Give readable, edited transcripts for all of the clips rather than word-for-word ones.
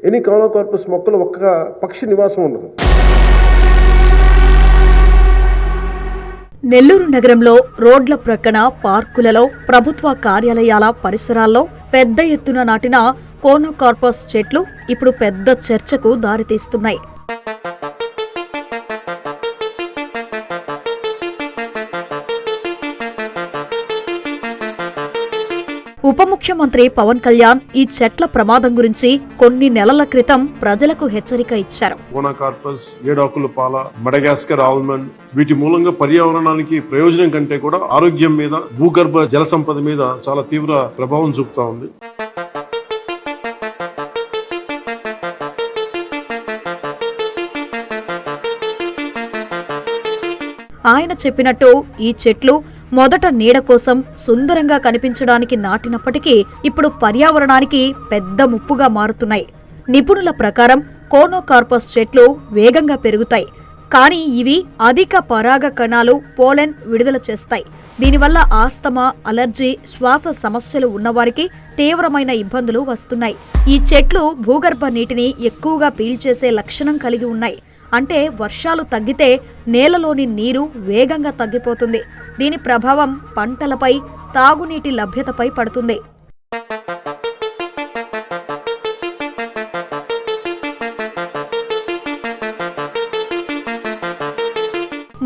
Any కానోకార్పస్ మొక్కలు ఒక్క పక్షి నివాసం ఉండదు. నెల్లూరు నగరంలో రోడ్ల ప్రక్కన, పార్కులలో, ప్రభుత్వ కార్యాలయాల పరిసరాల్లో పెద్ద ఎత్తున నాటిన కోనోకార్పస్ చెట్లు ఇప్పుడు పెద్ద చర్చకు దారితీస్తున్నాయి. ఉప ముఖ్యమంత్రి పవన్ కళ్యాణ్ ఈ చెట్ల ప్రమాదం గురించి కొన్ని నెలల క్రితం ప్రజలకు హెచ్చరిక ఇచ్చారు. కోనోకార్పస్, ఏడాకుల పాల, మడగాస్కర్ ఆల్మండ్ వీటి మూలంగా పర్యావరణానికి ప్రయోజనం కంటే కూడా ఆరోగ్యం మీద, భూగర్భ జల సంపద మీద చాలా తీవ్ర ప్రభావం చూపుతా ఉంది. ఆయన చెప్పినట్టు ఈ చెట్లు మొదట నీడ కోసం సుందరంగా కనిపించడానికి నాటినప్పటికీ ఇప్పుడు పర్యావరణానికి పెద్ద ముప్పుగా మారుతున్నాయి. నిపుణుల ప్రకారం కోనోకార్పస్ చెట్లు వేగంగా పెరుగుతాయి, కానీ ఇవి అధిక పరాగ కణాలు, పోలెన్ విడుదల చేస్తాయి. దీనివల్ల ఆస్తమా, అలర్జీ, శ్వాస సమస్యలు ఉన్నవారికి తీవ్రమైన ఇబ్బందులు వస్తున్నాయి. ఈ చెట్లు భూగర్భ నీటిని ఎక్కువగా పీల్చేసే లక్షణం కలిగి ఉన్నాయి. అంటే వర్షాలు తగ్గితే నేలలోని నీరు వేగంగా తగ్గిపోతుంది. దీని ప్రభావం పంటలపై, తాగునీటి లభ్యతపై పడుతుంది.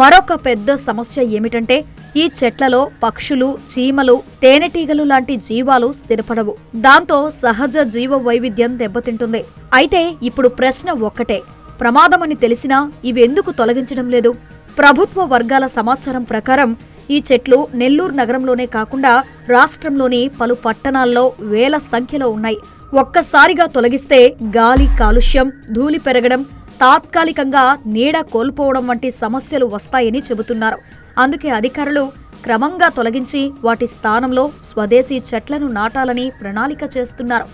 మరొక పెద్ద సమస్య ఏమిటంటే ఈ చెట్లలో పక్షులు, చీమలు, తేనెటీగలు లాంటి జీవాలు స్థిరపడవు. దాంతో సహజ జీవ వైవిధ్యం దెబ్బతింటుంది. అయితే ఇప్పుడు ప్రశ్న ఒక్కటే, ప్రమాదమని తెలిసినా ఇవెందుకు తొలగించడం లేదు? ప్రభుత్వ వర్గాల సమాచారం ప్రకారం ఈ చెట్లు నెల్లూరు నగరంలోనే కాకుండా రాష్ట్రంలోని పలు పట్టణాల్లో వేల సంఖ్యలో ఉన్నాయి. ఒక్కసారిగా తొలగిస్తే గాలి కాలుష్యం, ధూళి పెరగడం, తాత్కాలికంగా నీడ కోల్పోవడం వంటి సమస్యలు వస్తాయని చెబుతున్నారు. అందుకే అధికారులు క్రమంగా తొలగించి వాటి స్థానంలో స్వదేశీ చెట్లను నాటాలని ప్రణాళిక చేస్తున్నారు.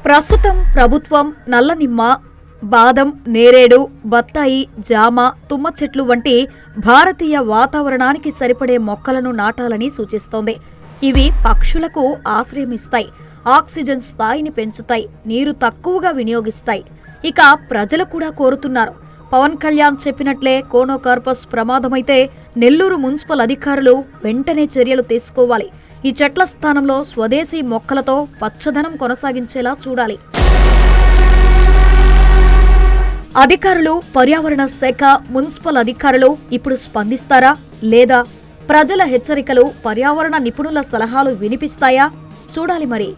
ప్రస్తుతం ప్రభుత్వం నల్లనిమ్మ, బాదం, నేరేడు, బత్తాయి, జామ, తుమ్మ చెట్లు వంటి భారతీయ వాతావరణానికి సరిపడే మొక్కలను నాటాలని సూచిస్తోంది. ఇవి పక్షులకు ఆశ్రయమిస్తాయి, ఆక్సిజన్ స్థాయిని పెంచుతాయి, నీరు తక్కువగా వినియోగిస్తాయి. ఇక ప్రజలు కూడా కోరుతున్నారు. పవన్ కళ్యాణ్ చెప్పినట్లే కోనోకార్పస్ ప్రమాదమైతే నెల్లూరు మున్సిపల్ అధికారులు వెంటనే చర్యలు తీసుకోవాలి. ఈ చెట్ల స్థానంలో స్వదేశీ మొక్కలతో పచ్చదనం కొనసాగించేలా చూడాలి. అధికారులు, పర్యావరణ శాఖ, మున్సిపల్ అధికారులు ఇప్పుడు స్పందిస్తారా లేదా? ప్రజల హెచ్చరికలు, పర్యావరణ నిపుణుల సలహాలు వినిపిస్తాయా? చూడాలి మరి.